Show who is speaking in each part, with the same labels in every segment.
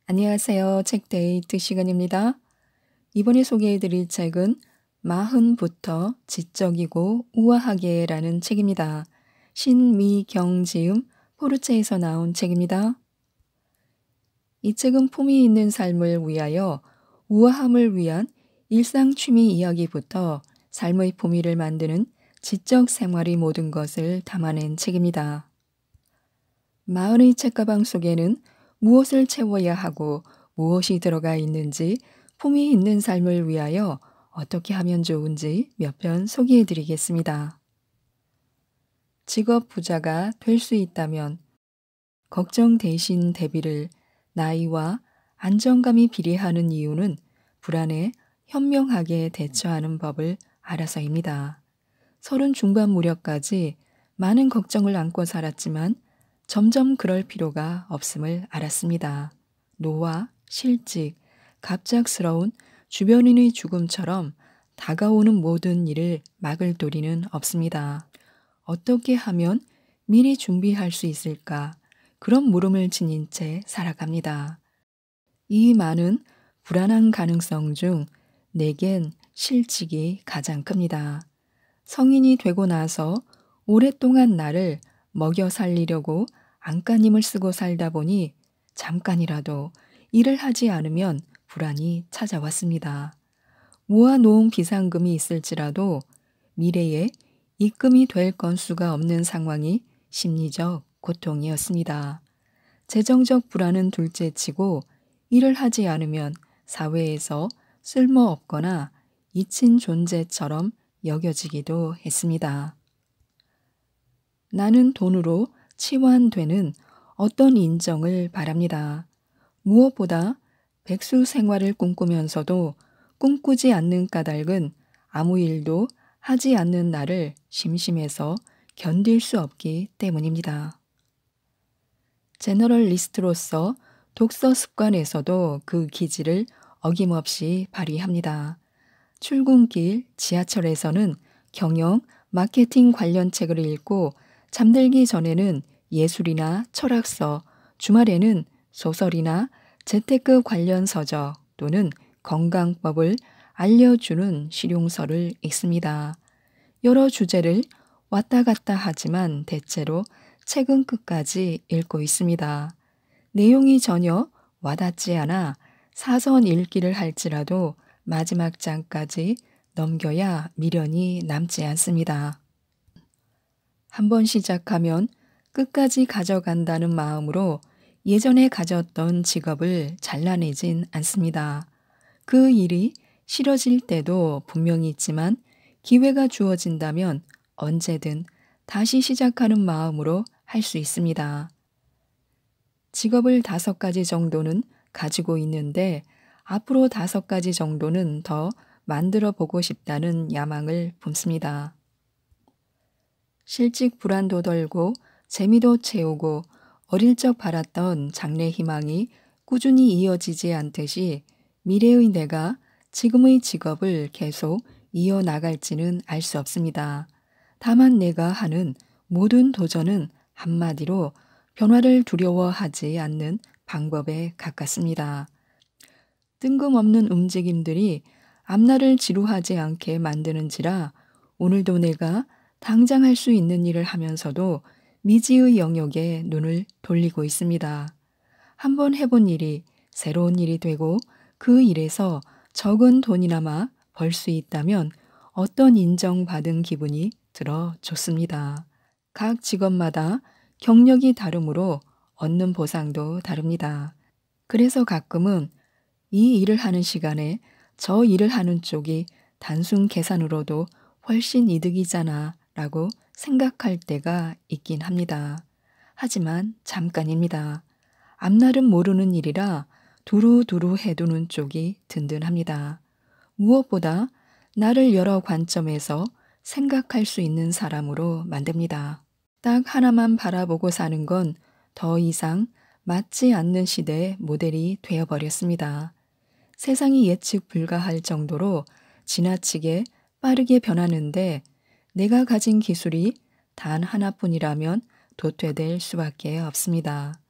Speaker 1: 안녕하세요. 책데이트 시간입니다. 이번에 소개해드릴 책은 마흔부터 지적이고 우아하게라는 책입니다. 신미경 지음 포르체에서 나온 책입니다. 이 책은 품위 있는 삶을 위하여 우아함을 위한 일상 취미 이야기부터 삶의 품위를 만드는 지적 생활의 모든 것을 담아낸 책입니다. 마흔의 책가방 속에는 무엇을 채워야 하고 무엇이 들어가 있는지 품위 있는 삶을 위하여 어떻게 하면 좋은지 몇 편 소개해 드리겠습니다. 직업 부자가 될 수 있다면 걱정 대신 대비를 나이와 안정감이 비례하는 이유는 불안에 현명하게 대처하는 법을 알아서입니다. 30 중반 무렵까지 많은 걱정을 안고 살았지만 점점 그럴 필요가 없음을 알았습니다. 노화, 실직, 갑작스러운 주변인의 죽음처럼 다가오는 모든 일을 막을 도리는 없습니다. 어떻게 하면 미리 준비할 수 있을까? 그런 물음을 지닌 채 살아갑니다. 이 많은 불안한 가능성 중 내겐 실직이 가장 큽니다. 성인이 되고 나서 오랫동안 나를 먹여 살리려고 안간힘을 쓰고 살다 보니 잠깐이라도 일을 하지 않으면 불안이 찾아왔습니다. 모아놓은 비상금이 있을지라도 미래에 입금이 될 건수가 없는 상황이 심리적 고통이었습니다. 재정적 불안은 둘째치고 일을 하지 않으면 사회에서 쓸모없거나 잊힌 존재처럼 여겨지기도 했습니다. 나는 돈으로 치환되는 어떤 인정을 바랍니다. 무엇보다 백수 생활을 꿈꾸면서도 꿈꾸지 않는 까닭은 아무 일도 하지 않는 나를 심심해서 견딜 수 없기 때문입니다. 제너럴리스트로서 독서 습관에서도 그 기질을 어김없이 발휘합니다. 출근길 지하철에서는 경영, 마케팅 관련 책을 읽고 잠들기 전에는 예술이나 철학서, 주말에는 소설이나 재테크 관련 서적 또는 건강법을 알려주는 실용서를 읽습니다. 여러 주제를 왔다 갔다 하지만 대체로 책은 끝까지 읽고 있습니다. 내용이 전혀 와닿지 않아 사선 읽기를 할지라도 마지막 장까지 넘겨야 미련이 남지 않습니다. 한번 시작하면 끝까지 가져간다는 마음으로 예전에 가졌던 직업을 잘라내진 않습니다. 그 일이 싫어질 때도 분명히 있지만 기회가 주어진다면 언제든 다시 시작하는 마음으로 할 수 있습니다. 직업을 5가지 정도는 가지고 있는데 앞으로 5가지 정도는 더 만들어 보고 싶다는 야망을 품습니다. 실직 불안도 덜고 재미도 채우고 어릴 적 바랐던 장래 희망이 꾸준히 이어지지 않듯이 미래의 내가 지금의 직업을 계속 이어나갈지는 알 수 없습니다. 다만 내가 하는 모든 도전은 한마디로 변화를 두려워하지 않는 방법에 가깝습니다. 뜬금없는 움직임들이 앞날을 지루하지 않게 만드는지라 오늘도 내가 당장 할 수 있는 일을 하면서도 미지의 영역에 눈을 돌리고 있습니다. 한번 해본 일이 새로운 일이 되고 그 일에서 적은 돈이나마 벌 수 있다면 어떤 인정받은 기분이 들어 좋습니다. 각 직업마다 경력이 다르므로 얻는 보상도 다릅니다. 그래서 가끔은 이 일을 하는 시간에 저 일을 하는 쪽이 단순 계산으로도 훨씬 이득이잖아 라고 생각할 때가 있긴 합니다. 하지만 잠깐입니다. 앞날은 모르는 일이라 두루두루 해두는 쪽이 든든합니다. 무엇보다 나를 여러 관점에서 생각할 수 있는 사람으로 만듭니다. 딱 하나만 바라보고 사는 건 더 이상 맞지 않는 시대의 모델이 되어버렸습니다. 세상이 예측 불가할 정도로 지나치게 빠르게 변하는데 내가 가진 기술이 단 하나뿐이라면 도태될 수밖에 없습니다.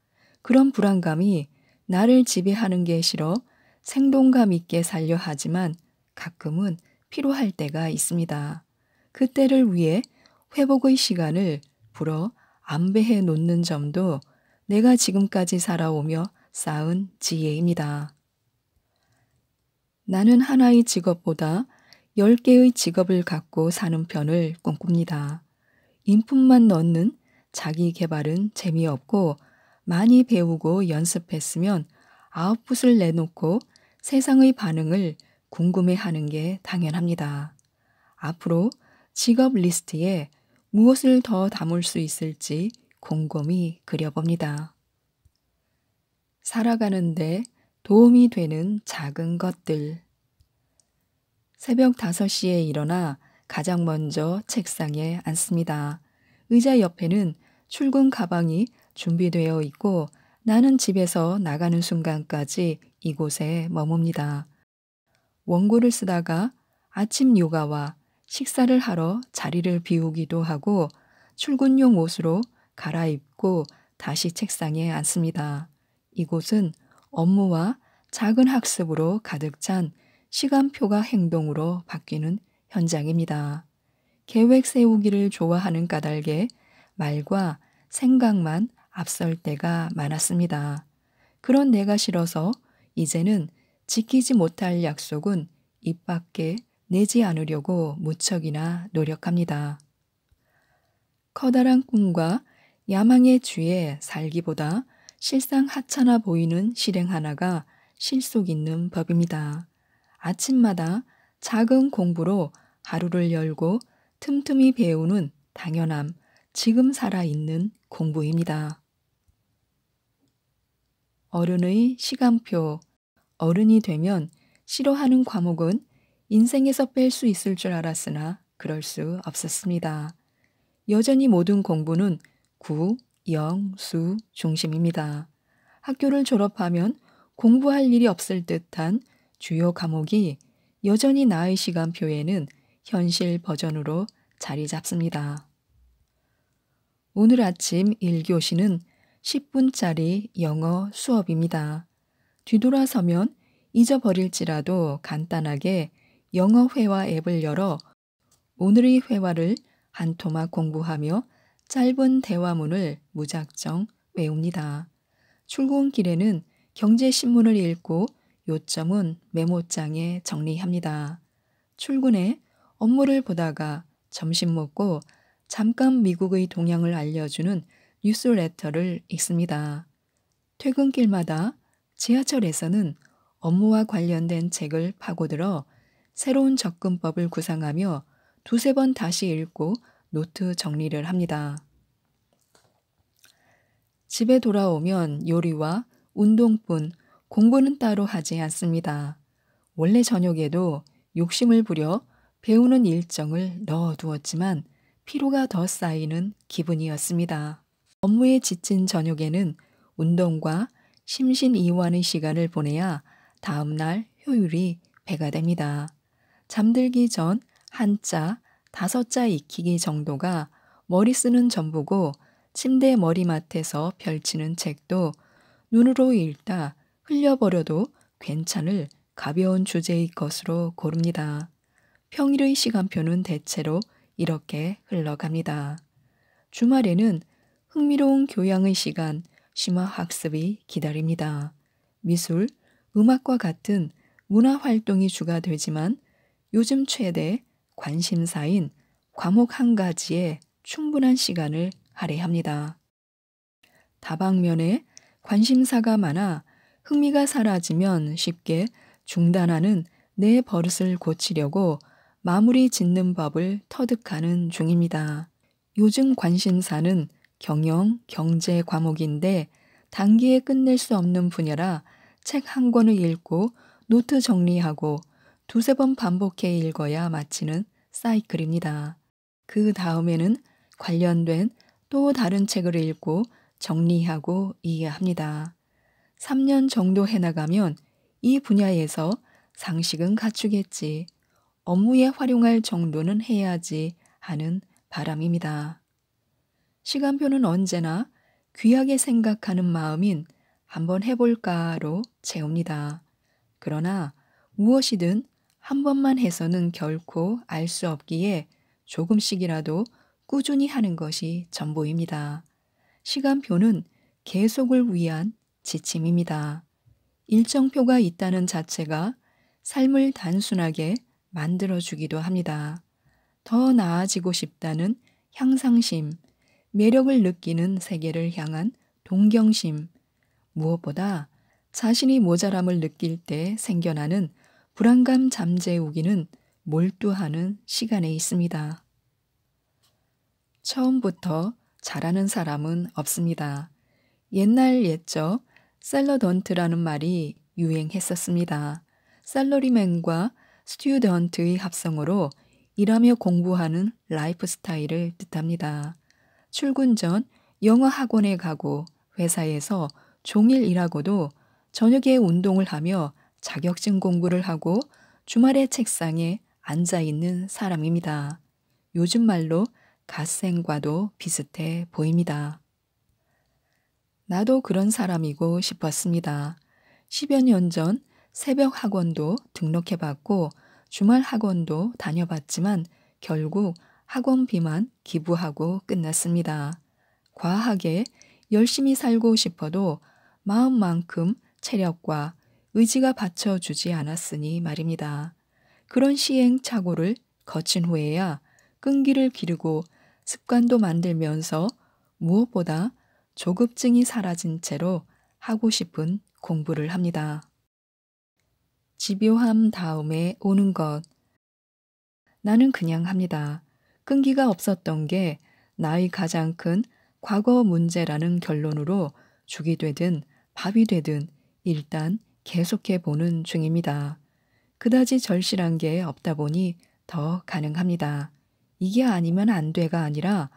Speaker 1: 그런 불안감이 나를 지배하는 게 싫어 생동감 있게 살려 하지만 가끔은 필요할 때가 있습니다. 그때를 위해 회복의 시간을 불어 안배해 놓는 점도 내가 지금까지 살아오며 쌓은 지혜입니다. 나는 하나의 직업보다 10개의 직업을 갖고 사는 편을 꿈꿉니다. 인풋만 넣는 자기 개발은 재미없고 많이 배우고 연습했으면 아웃풋을 내놓고 세상의 반응을 궁금해하는 게 당연합니다. 앞으로 직업 리스트에 무엇을 더 담을 수 있을지 곰곰이 그려봅니다. 살아가는데 도움이 되는 작은 것들. 새벽 5시에 일어나 가장 먼저 책상에 앉습니다. 의자 옆에는 출근 가방이 준비되어 있고 나는 집에서 나가는 순간까지 이곳에 머뭅니다. 원고를 쓰다가 아침 요가와 식사를 하러 자리를 비우기도 하고 출근용 옷으로 갈아입고 다시 책상에 앉습니다. 이곳은 업무와 작은 학습으로 가득 찬 시간표가 행동으로 바뀌는 현장입니다. 계획 세우기를 좋아하는 까닭에 말과 생각만 앞설 때가 많았습니다. 그런 내가 싫어서 이제는 지키지 못할 약속은 입 밖에 내지 않으려고 무척이나 노력합니다. 커다란 꿈과 야망의 주에 살기보다 실상 하찮아 보이는 실행 하나가 실속 있는 법입니다. 아침마다 작은 공부로 하루를 열고 틈틈이 배우는 당연함, 지금 살아있는 공부입니다. 어른의 시간표. 어른이 되면 싫어하는 과목은 인생에서 뺄 수 있을 줄 알았으나 그럴 수 없었습니다. 여전히 모든 공부는 구, 영, 수 중심입니다. 학교를 졸업하면 공부할 일이 없을 듯한 주요 과목이 여전히 나의 시간표에는 현실 버전으로 자리 잡습니다. 오늘 아침 1교시는 10분짜리 영어 수업입니다. 뒤돌아서면 잊어버릴지라도 간단하게 영어 회화 앱을 열어 오늘의 회화를 한 토막 공부하며 짧은 대화문을 무작정 외웁니다. 출근길에는 경제신문을 읽고 요점은 메모장에 정리합니다. 출근해 업무를 보다가 점심 먹고 잠깐 미국의 동향을 알려주는 뉴스레터를 읽습니다. 퇴근길마다 지하철에서는 업무와 관련된 책을 파고들어 새로운 접근법을 구상하며 두세 번 다시 읽고 노트 정리를 합니다. 집에 돌아오면 요리와 운동뿐 공부는 따로 하지 않습니다. 원래 저녁에도 욕심을 부려 배우는 일정을 넣어두었지만 피로가 더 쌓이는 기분이었습니다. 업무에 지친 저녁에는 운동과 심신이완의 시간을 보내야 다음날 효율이 배가 됩니다. 잠들기 전 한자, 5자 익히기 정도가 머리 쓰는 전부고 침대 머리맡에서 펼치는 책도 눈으로 읽다 흘려버려도 괜찮을 가벼운 주제의 것으로 고릅니다. 평일의 시간표는 대체로 이렇게 흘러갑니다. 주말에는 흥미로운 교양의 시간, 심화학습이 기다립니다. 미술, 음악과 같은 문화활동이 주가 되지만 요즘 최대 관심사인 과목 한 가지에 충분한 시간을 할애합니다. 다방면에 관심사가 많아 흥미가 사라지면 쉽게 중단하는 내 버릇을 고치려고 마무리 짓는 법을 터득하는 중입니다. 요즘 관심사는 경영, 경제 과목인데 단기에 끝낼 수 없는 분야라 책 한 권을 읽고 노트 정리하고 두세 번 반복해 읽어야 마치는 사이클입니다. 그 다음에는 관련된 또 다른 책을 읽고 정리하고 이해합니다. 3년 정도 해나가면 이 분야에서 상식은 갖추겠지. 업무에 활용할 정도는 해야지 하는 바람입니다. 시간표는 언제나 귀하게 생각하는 마음인 한번 해볼까로 채웁니다. 그러나 무엇이든 한 번만 해서는 결코 알 수 없기에 조금씩이라도 꾸준히 하는 것이 전부입니다. 시간표는 계속을 위한 지침입니다. 일정표가 있다는 자체가 삶을 단순하게 만들어주기도 합니다. 더 나아지고 싶다는 향상심, 매력을 느끼는 세계를 향한 동경심, 무엇보다 자신이 모자람을 느낄 때 생겨나는 불안감 잠재우기는 몰두하는 시간에 있습니다. 처음부터 잘하는 사람은 없습니다. 옛날 옛적 샐러던트라는 말이 유행했었습니다. 샐러리맨과 스튜던트의 합성어로 일하며 공부하는 라이프 스타일을 뜻합니다. 출근 전 영어 학원에 가고 회사에서 종일 일하고도 저녁에 운동을 하며 자격증 공부를 하고 주말에 책상에 앉아 있는 사람입니다. 요즘 말로 갓생과도 비슷해 보입니다. 나도 그런 사람이고 싶었습니다. 10여 년 전 새벽 학원도 등록해봤고 주말 학원도 다녀봤지만 결국 학원비만 기부하고 끝났습니다. 과하게 열심히 살고 싶어도 마음만큼 체력과 의지가 받쳐주지 않았으니 말입니다. 그런 시행착오를 거친 후에야 끈기를 기르고 습관도 만들면서 무엇보다 조급증이 사라진 채로 하고 싶은 공부를 합니다. 집요함 다음에 오는 것. 나는 그냥 합니다. 끈기가 없었던 게 나의 가장 큰 과거 문제라는 결론으로 죽이 되든 밥이 되든 일단 계속해 보는 중입니다. 그다지 절실한 게 없다 보니 더 가능합니다. 이게 아니면 안 돼가 아니라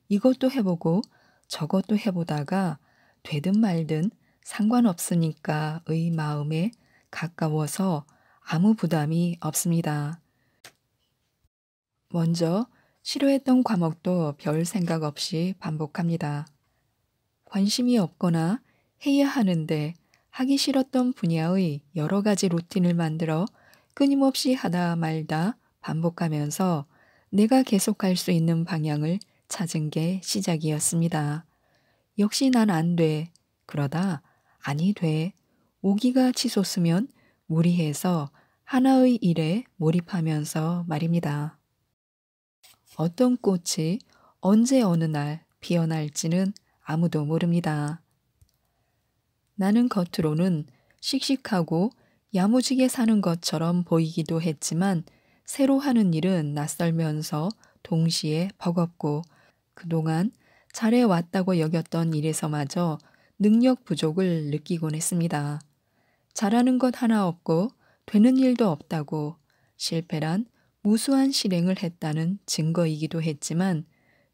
Speaker 1: 이것도 해보고 저것도 해보다가 되든 말든 상관없으니까의 마음에 가까워서 아무 부담이 없습니다. 먼저 싫어했던 과목도 별 생각 없이 반복합니다. 관심이 없거나 해야 하는데 하기 싫었던 분야의 여러 가지 루틴을 만들어 끊임없이 하다 말다 반복하면서 내가 계속할 수 있는 방향을 찾은 게 시작이었습니다. 역시 난 안 돼. 그러다 아니 돼. 오기가 치솟으면 무리해서 하나의 일에 몰입하면서 말입니다. 어떤 꽃이 언제 어느 날 피어날지는 아무도 모릅니다. 나는 겉으로는 씩씩하고 야무지게 사는 것처럼 보이기도 했지만 새로 하는 일은 낯설면서 동시에 버겁고 그동안 잘해왔다고 여겼던 일에서마저 능력 부족을 느끼곤 했습니다. 잘하는 것 하나 없고 되는 일도 없다고 실패란 무수한 실행을 했다는 증거이기도 했지만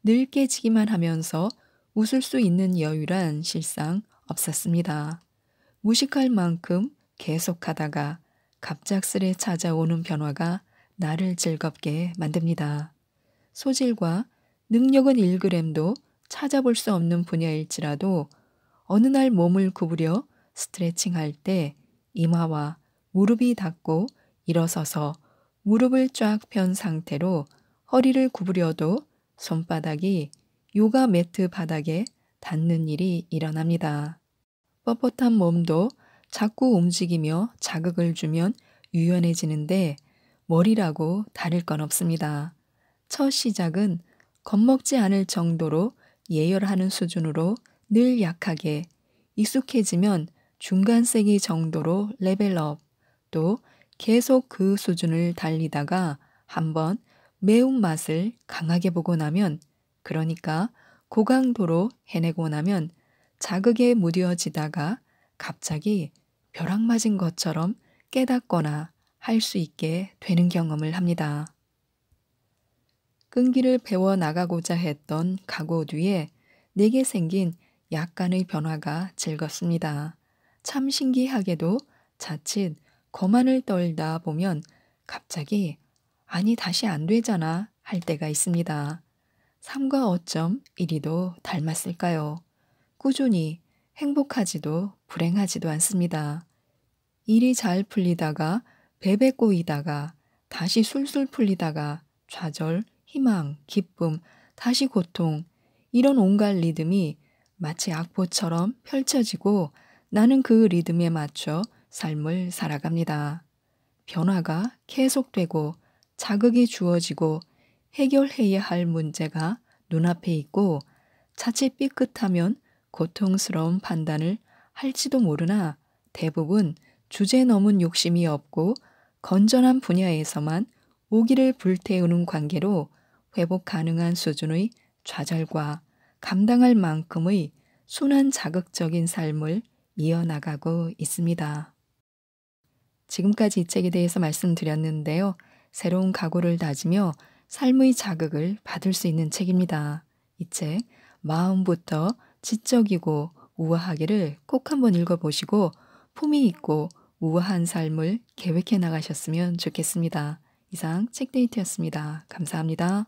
Speaker 1: 늘 깨지기만 하면서 웃을 수 있는 여유란 실상 없었습니다. 무식할 만큼 계속하다가 갑작스레 찾아오는 변화가 나를 즐겁게 만듭니다. 소질과 능력은 1g도 찾아볼 수 없는 분야일지라도 어느 날 몸을 구부려 스트레칭할 때 이마와 무릎이 닿고 일어서서 무릎을 쫙 편 상태로 허리를 구부려도 손바닥이 요가 매트 바닥에 닿는 일이 일어납니다. 뻣뻣한 몸도 자꾸 움직이며 자극을 주면 유연해지는데 머리라고 다를 건 없습니다. 첫 시작은 겁먹지 않을 정도로 예열하는 수준으로 늘 약하게 익숙해지면 중간 세기 정도로 레벨업 또 계속 그 수준을 달리다가 한번 매운맛을 강하게 보고 나면 그러니까 고강도로 해내고 나면 자극에 무뎌지다가 갑자기 벼락 맞은 것처럼 깨닫거나 할 수 있게 되는 경험을 합니다. 끈기를 배워 나가고자 했던 각오 뒤에 내게 생긴 약간의 변화가 즐겁습니다. 참 신기하게도 자칫 거만을 떨다 보면 갑자기 아니 다시 안 되잖아 할 때가 있습니다. 삶과 어쩜 이리도 닮았을까요? 꾸준히 행복하지도 불행하지도 않습니다. 일이 잘 풀리다가 베베 꼬이다가 다시 술술 풀리다가 좌절, 희망, 기쁨, 다시 고통, 이런 온갖 리듬이 마치 악보처럼 펼쳐지고 나는 그 리듬에 맞춰 삶을 살아갑니다. 변화가 계속되고 자극이 주어지고 해결해야 할 문제가 눈앞에 있고 자칫 삐끗하면 고통스러운 판단을 할지도 모르나 대부분 주제 넘은 욕심이 없고 건전한 분야에서만 오기를 불태우는 관계로 회복 가능한 수준의 좌절과 감당할 만큼의 순한 자극적인 삶을 이어나가고 있습니다. 지금까지 이 책에 대해서 말씀드렸는데요. 새로운 각오를 다지며 삶의 자극을 받을 수 있는 책입니다. 이 책 마음부터 지적이고 우아하기를 꼭 한번 읽어보시고 품위 있고 우아한 삶을 계획해 나가셨으면 좋겠습니다. 이상 책데이트였습니다. 감사합니다.